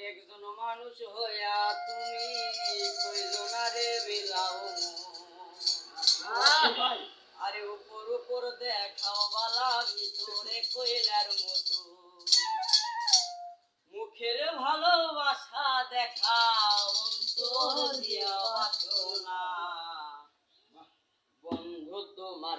একজন মানুষ হইয়া তুমি কয়জনারে বিলাও আরে উপর উপর দেখাও বালা ভিতরে কইলার মতো মুখের ভালোবাসা দেখাও অন্তর দিয়া বাসনা বন্ধু তোমার